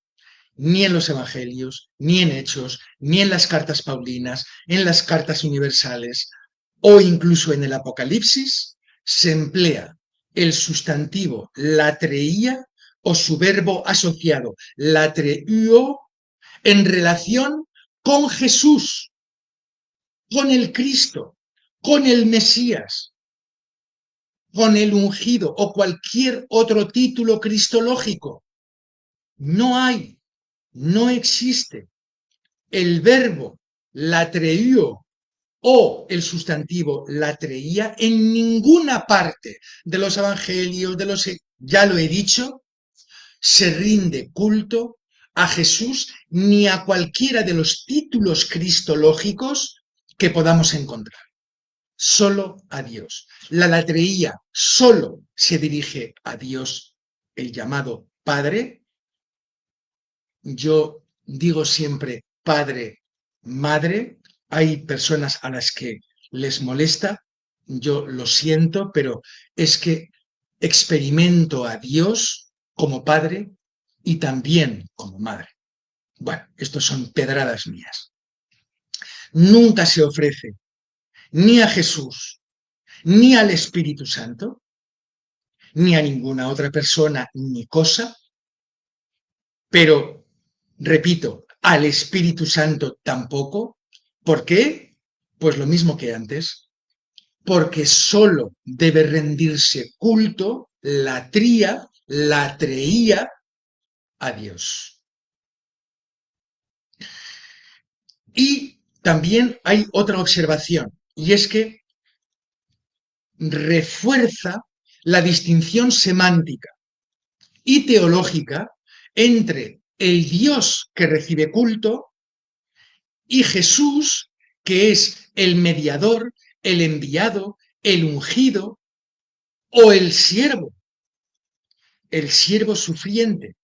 ni en los Evangelios, ni en Hechos, ni en las cartas paulinas, en las cartas universales o incluso en el Apocalipsis, se emplea el sustantivo latreía o su verbo asociado latreuo en relación con Jesús, con el Cristo, con el Mesías, con el ungido o cualquier otro título cristológico. No hay, no existe el verbo latreío o el sustantivo latreía en ninguna parte de los evangelios, ya lo he dicho, se rinde culto a Jesús ni a cualquiera de los títulos cristológicos que podamos encontrar. Solo a Dios. La latreía solo se dirige a Dios, el llamado Padre. Yo digo siempre Padre, Madre. Hay personas a las que les molesta, yo lo siento, pero es que experimento a Dios como Padre y también como Madre. Bueno, estos son pedradas mías. Nunca se ofrece ni a Jesús, ni al Espíritu Santo, ni a ninguna otra persona ni cosa, pero, repito, al Espíritu Santo tampoco. ¿Por qué? Pues lo mismo que antes, porque solo debe rendirse culto, latreía a Dios. Y también hay otra observación, y es que refuerza la distinción semántica y teológica entre el Dios que recibe culto y Jesús, que es el mediador, el enviado, el ungido o el siervo sufriente.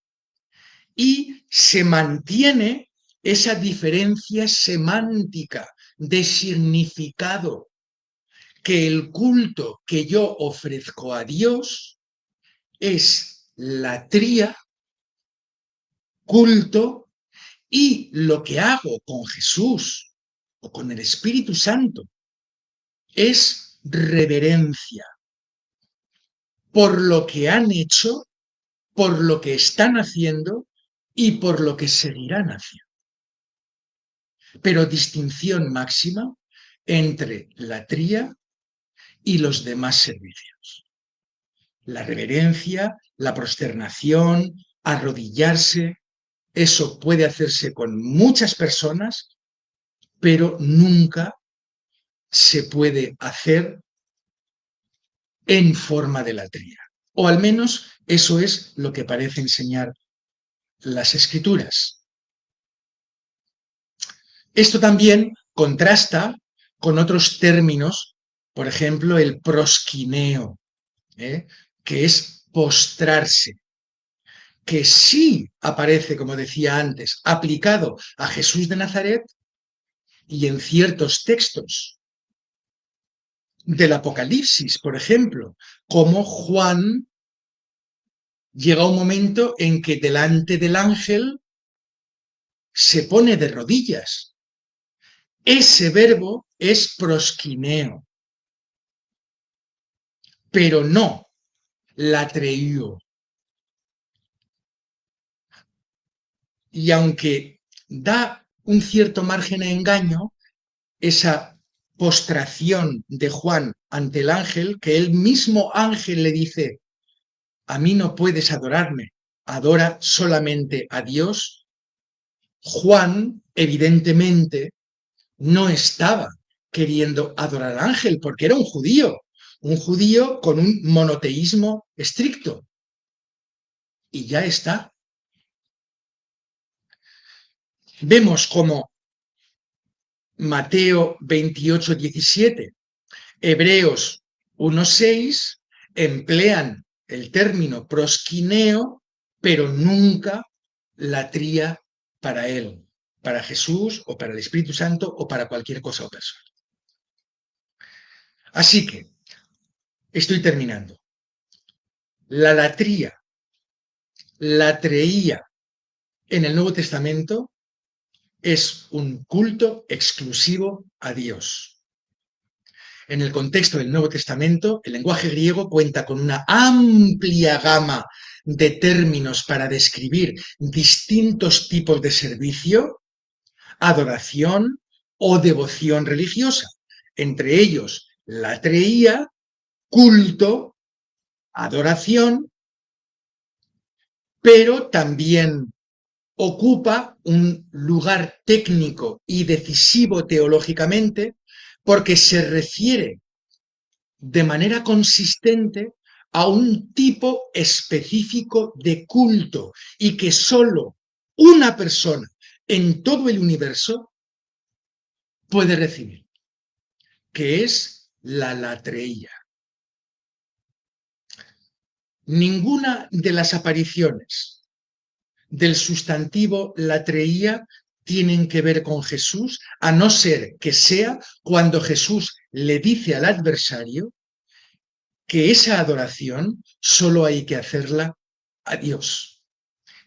Y se mantiene esa diferencia semántica de significado, que el culto que yo ofrezco a Dios es latría, culto, y lo que hago con Jesús o con el Espíritu Santo es reverencia por lo que han hecho, por lo que están haciendo y por lo que seguirán haciendo. Pero distinción máxima entre latría y los demás servicios. La reverencia, la prosternación, arrodillarse, eso puede hacerse con muchas personas, pero nunca se puede hacer en forma de latría. O al menos eso es lo que parece enseñar las escrituras. Esto también contrasta con otros términos, por ejemplo, el prosquineo, que es postrarse, que sí aparece, como decía antes, aplicado a Jesús de Nazaret y en ciertos textos del Apocalipsis, por ejemplo, como Juan llega un momento en que delante del ángel se pone de rodillas. Ese verbo es prosquineo, pero no latreío. Y aunque da un cierto margen a engaño, esa postración de Juan ante el ángel, que el mismo ángel le dice, a mí no puedes adorarme, adora solamente a Dios, Juan evidentemente no estaba queriendo adorar al ángel porque era un judío con un monoteísmo estricto. Y ya está. Vemos como Mateo 28:17, Hebreos 1:6 emplean el término prosquineo, pero nunca latría para él, para Jesús o para el Espíritu Santo o para cualquier cosa o persona. Así que estoy terminando. La latreía en el Nuevo Testamento es un culto exclusivo a Dios. En el contexto del Nuevo Testamento, el lenguaje griego cuenta con una amplia gama de términos para describir distintos tipos de servicio, adoración o devoción religiosa, entre ellos latreía, culto, adoración, pero también ocupa un lugar técnico y decisivo teológicamente porque se refiere de manera consistente a un tipo específico de culto y que solo una persona en todo el universo puede recibir, que es la latreía. Ninguna de las apariciones del sustantivo latreía tienen que ver con Jesús, a no ser que sea cuando Jesús le dice al adversario que esa adoración solo hay que hacerla a Dios,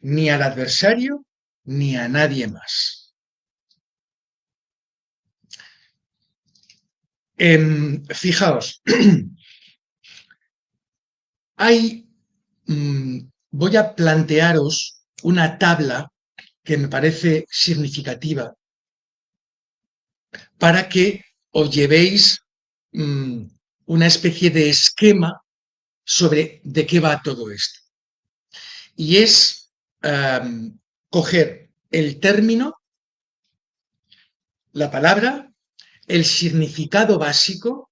ni al adversario ni a nadie más. Fijaos, voy a plantearos una tabla que me parece significativa para que os llevéis una especie de esquema sobre de qué va todo esto. Y es coger el término, la palabra, el significado básico,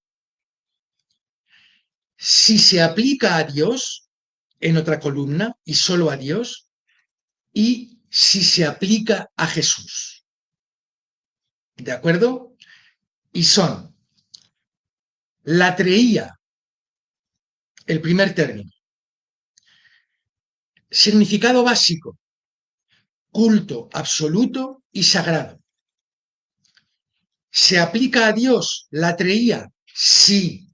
si se aplica a Dios en otra columna y solo a Dios, y si se aplica a Jesús. ¿De acuerdo? Y son latreía, el primer término. Significado básico, culto absoluto y sagrado. ¿Se aplica a Dios latreía? Sí.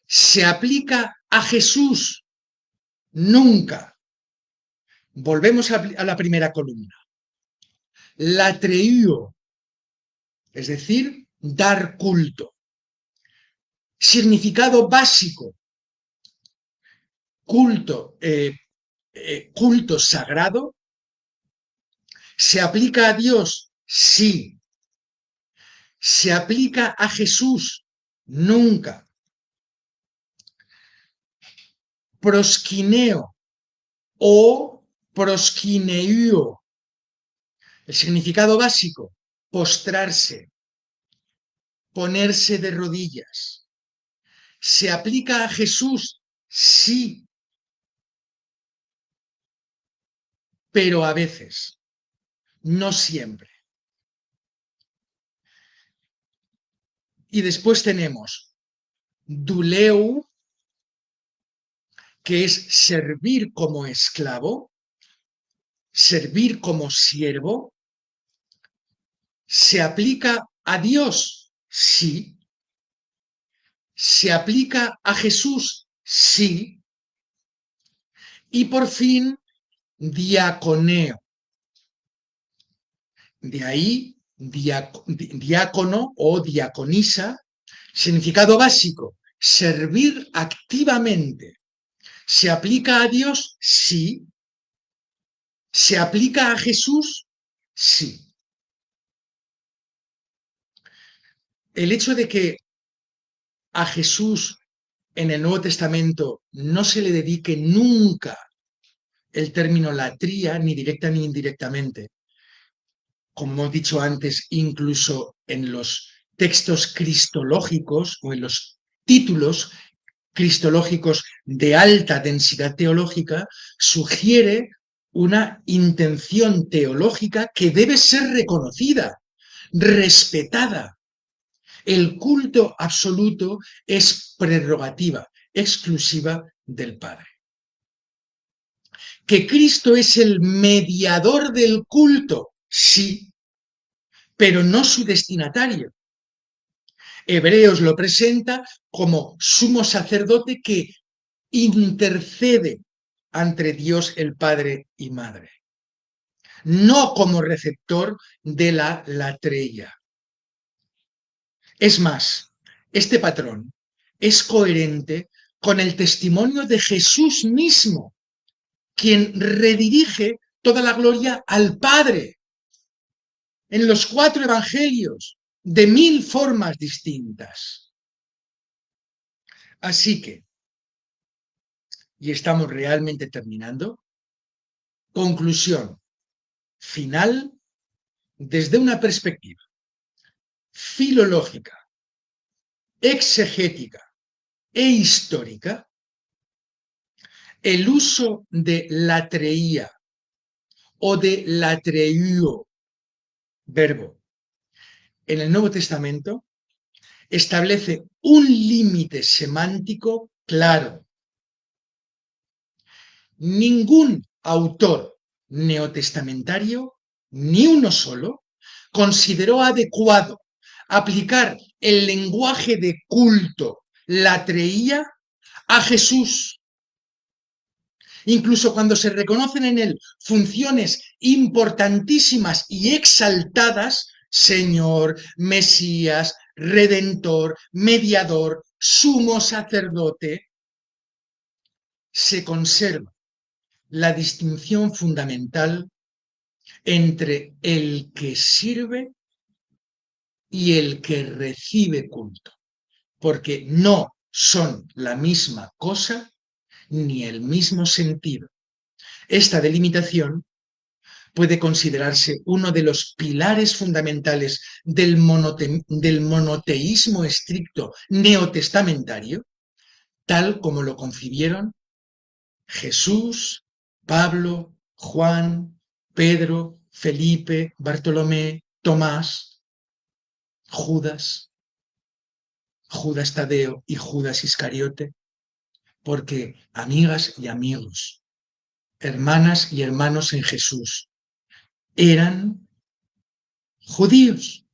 ¿Se aplica a Jesús? Nunca. Volvemos a la primera columna. Latreío, es decir, dar culto. Significado básico, culto, culto sagrado. ¿Se aplica a Dios? Sí. ¿Se aplica a Jesús? Nunca. Prosquineo o Proskineuo. El significado básico, postrarse, ponerse de rodillas. ¿Se aplica a Jesús? Sí, pero a veces, no siempre. Y después tenemos duleu, que es servir como esclavo, servir como siervo. ¿Se aplica a Dios? Sí. ¿Se aplica a Jesús? Sí. Y por fin, diaconeo. De ahí, diácono o diaconisa, significado básico, servir activamente. ¿Se aplica a Dios? Sí. ¿Se aplica a Jesús? Sí. El hecho de que a Jesús en el Nuevo Testamento no se le dedique nunca el término latría, ni directa ni indirectamente, como hemos dicho antes, incluso en los textos cristológicos o en los títulos cristológicos de alta densidad teológica, sugiere una intención teológica que debe ser reconocida, respetada. El culto absoluto es prerrogativa exclusiva del Padre. ¿Que Cristo es el mediador del culto? Sí, pero no su destinatario. Hebreos lo presenta como sumo sacerdote que intercede ante Dios el Padre y Madre, no como receptor de la latreia. Es más, este patrón es coherente con el testimonio de Jesús mismo, quien redirige toda la gloria al Padre en los 4 evangelios, de 1000 formas distintas. Así que, y estamos realmente terminando, conclusión final desde una perspectiva filológica, exegética e histórica, el uso de latreía o de latreiuo, verbo, en el Nuevo Testamento establece un límite semántico claro. Ningún autor neotestamentario, ni uno solo, consideró adecuado aplicar el lenguaje de culto, latreía, a Jesús. Incluso cuando se reconocen en él funciones importantísimas y exaltadas, Señor, Mesías, Redentor, Mediador, Sumo Sacerdote, se conserva la distinción fundamental entre el que sirve y el que recibe culto, porque no son la misma cosa ni el mismo sentido. Esta delimitación puede considerarse uno de los pilares fundamentales del monoteísmo estricto neotestamentario, tal como lo concibieron Jesús, Pablo, Juan, Pedro, Felipe, Bartolomé, Tomás, Judas, Judas Tadeo y Judas Iscariote, porque amigas y amigos, hermanas y hermanos en Jesús, eran judíos.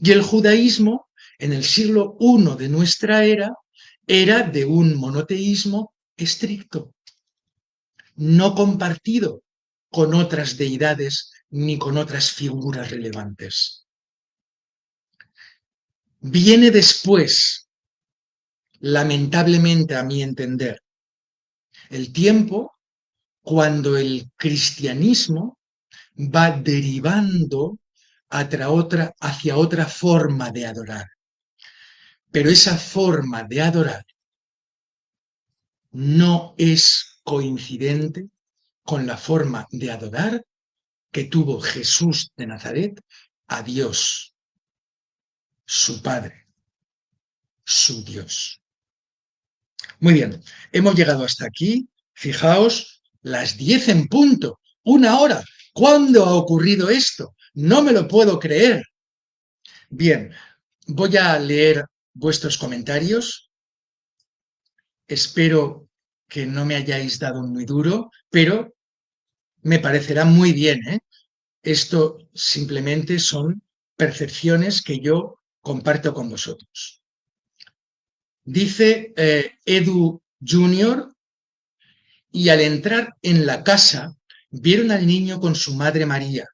Y el judaísmo, en el siglo I de nuestra era, era de un monoteísmo estricto, no compartido con otras deidades ni con otras figuras relevantes. Viene después, lamentablemente a mi entender, el tiempo cuando el cristianismo va derivando hacia otra forma de adorar. Pero esa forma de adorar no es coincidente con la forma de adorar que tuvo Jesús de Nazaret a Dios, su Padre, su Dios. Muy bien, hemos llegado hasta aquí. Fijaos, las 10 en punto, 1 hora. ¿Cuándo ha ocurrido esto? No me lo puedo creer. Bien, voy a leer vuestros comentarios. Espero que no me hayáis dado muy duro, pero me parecerá muy bien, ¿eh? Esto simplemente son percepciones que yo comparto con vosotros. Dice Edu Junior, y al entrar en la casa vieron al niño con su madre María,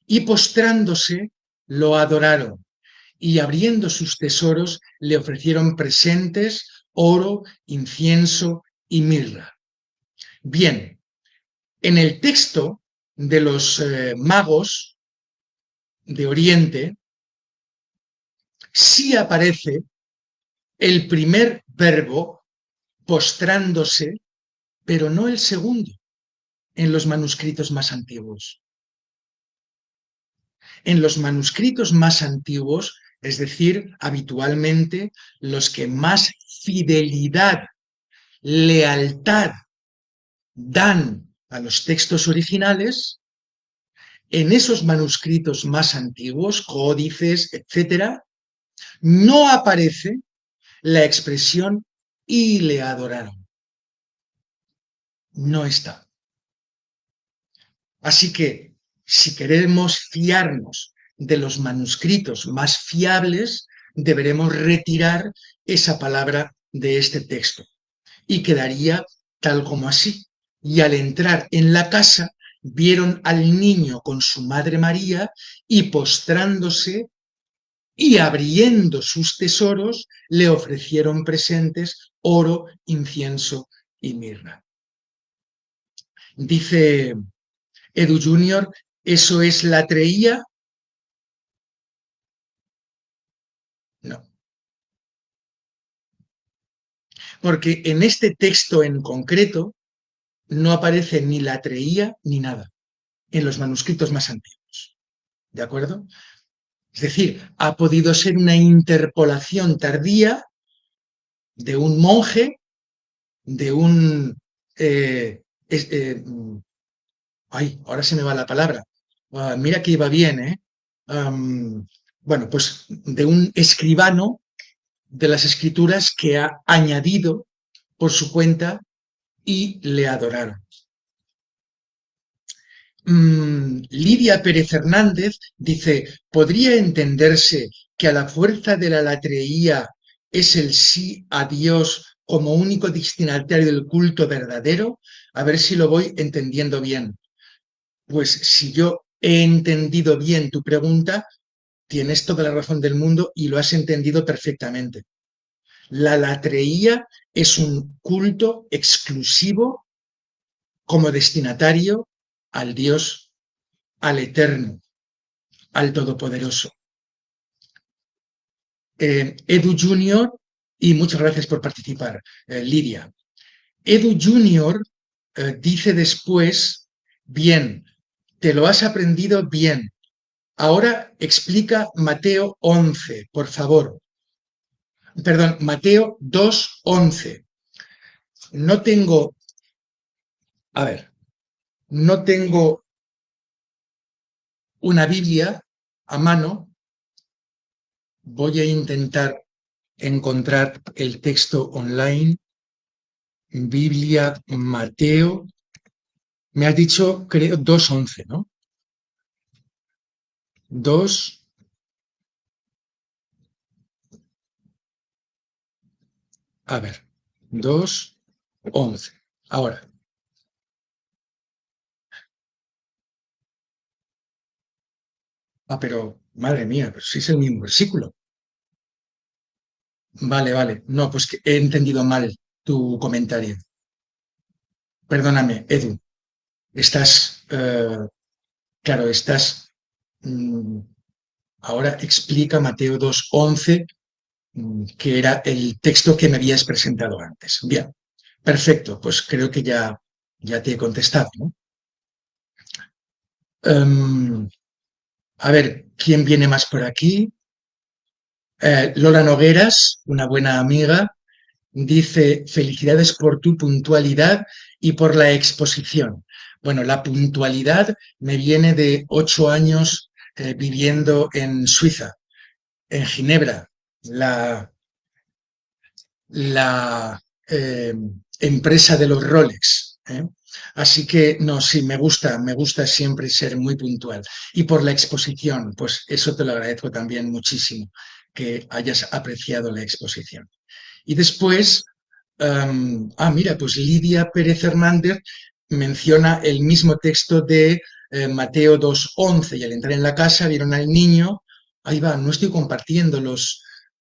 y postrándose lo adoraron, y abriendo sus tesoros le ofrecieron presentes, oro, incienso y mirra. Bien, en el texto de los magos de Oriente sí aparece el primer verbo postrándose, pero no el segundo en los manuscritos más antiguos. En los manuscritos más antiguos, es decir, habitualmente los que más fidelidad, lealtad dan a los textos originales, en esos manuscritos más antiguos, códices, etcétera, no aparece la expresión y le adoraron. No está. Así que, si queremos fiarnos de los manuscritos más fiables, deberemos retirar esa palabra de este texto y quedaría tal como así. Y al entrar en la casa, vieron al niño con su madre María y postrándose y abriendo sus tesoros, le ofrecieron presentes, oro, incienso y mirra. Dice Edu Junior, ¿eso es latreía? No. Porque en este texto en concreto no aparece ni latreía ni nada en los manuscritos más antiguos. ¿De acuerdo? Es decir, ha podido ser una interpolación tardía de un monje, de un... ay, ahora se me va la palabra. Mira que iba bien, ¿eh? Bueno, pues de un escribano de las escrituras que ha añadido por su cuenta y le adoraron. Lidia Pérez Hernández dice, ¿podría entenderse que a la fuerza de la latreía es el sí a Dios como único destinatario del culto verdadero? A ver si lo voy entendiendo bien. Pues si yo he entendido bien tu pregunta, tienes toda la razón del mundo y lo has entendido perfectamente. La latreía es un culto exclusivo como destinatario al Dios, al Eterno, al Todopoderoso. Edu Junior, y muchas gracias por participar, Lidia. Edu Junior dice después, bien, te lo has aprendido bien. Ahora explica Mateo 11, por favor. Perdón, Mateo 2:11. No tengo, a ver, no tengo una Biblia a mano. Voy a intentar encontrar el texto online. Biblia, Mateo. Me has dicho, creo, 2:11, ¿no? 2. A ver, 2:11. Ahora. Pero, madre mía, pero sí es el mismo versículo. Vale, vale. No, pues que he entendido mal tu comentario. Perdóname, Edu. Estás, claro, mm, ahora explica Mateo 2:11, que era el texto que me habías presentado antes. Bien, perfecto, pues creo que ya Ya te he contestado, ¿no? Um, a ver, ¿quién viene más por aquí? Lola Nogueras, una buena amiga, dice, felicidades por tu puntualidad y por la exposición. Bueno, la puntualidad me viene de 8 años viviendo en Suiza, en Ginebra, la empresa de los Rolex. Así que, no, sí, me gusta siempre ser muy puntual. Y por la exposición, pues eso te lo agradezco también muchísimo, que hayas apreciado la exposición. Y después, mira, pues Lidia Pérez Hernández menciona el mismo texto de Mateo 2:11 y al entrar en la casa vieron al niño, ahí va, no estoy compartiendo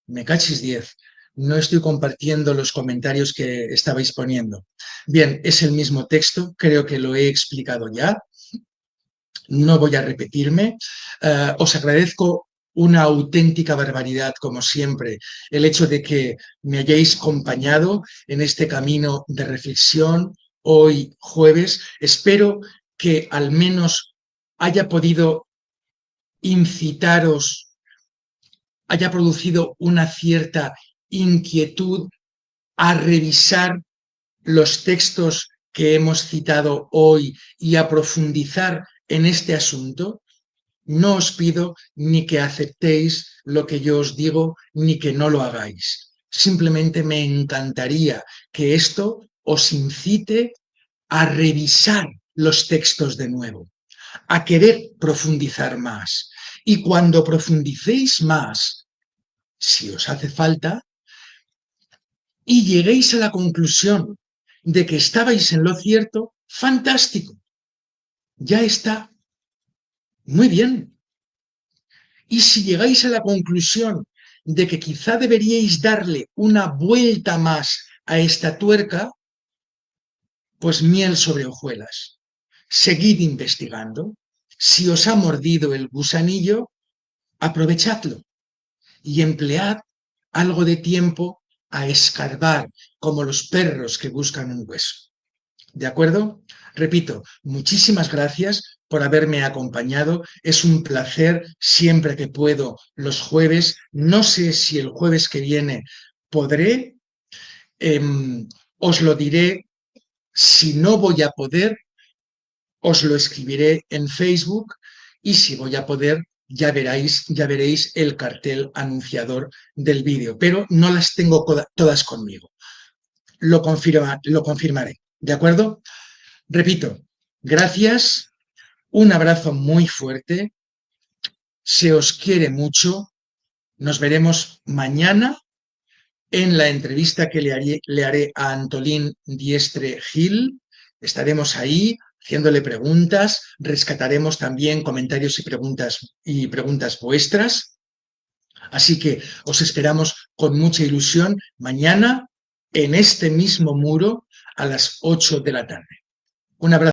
me cachis 10, no estoy compartiendo los comentarios que estabais poniendo. Bien, es el mismo texto, creo que lo he explicado ya, no voy a repetirme. Os agradezco una auténtica barbaridad, como siempre, el hecho de que me hayáis acompañado en este camino de reflexión hoy jueves. Espero que al menos haya podido incitaros, haya producido una cierta inquietud a revisar los textos que hemos citado hoy y a profundizar en este asunto. No os pido ni que aceptéis lo que yo os digo, ni que no lo hagáis. Simplemente me encantaría que esto os incite a revisar los textos de nuevo, a querer profundizar más. Y cuando profundicéis más, si os hace falta, y lleguéis a la conclusión de que estabais en lo cierto, fantástico. Ya está muy bien. Y si llegáis a la conclusión de que quizá deberíais darle una vuelta más a esta tuerca, pues miel sobre hojuelas. Seguid investigando. Si os ha mordido el gusanillo, aprovechadlo y emplead algo de tiempo a escarbar como los perros que buscan un hueso. ¿De acuerdo? Repito, muchísimas gracias por haberme acompañado. Es un placer siempre que puedo los jueves. No sé si el jueves que viene podré. Eh, os lo diré. Si no voy a poder, os lo escribiré en Facebook y si voy a poder, ya veréis el cartel anunciador del vídeo, pero no las tengo todas conmigo. Lo confirmaré. ¿De acuerdo? Repito, gracias, un abrazo muy fuerte, se os quiere mucho, nos veremos mañana en la entrevista que le haré a Antolín Diestre Gil. Estaremos ahí haciéndole preguntas, rescataremos también comentarios y preguntas vuestras. Así que os esperamos con mucha ilusión mañana en este mismo muro a las 8 de la tarde. Un abrazo.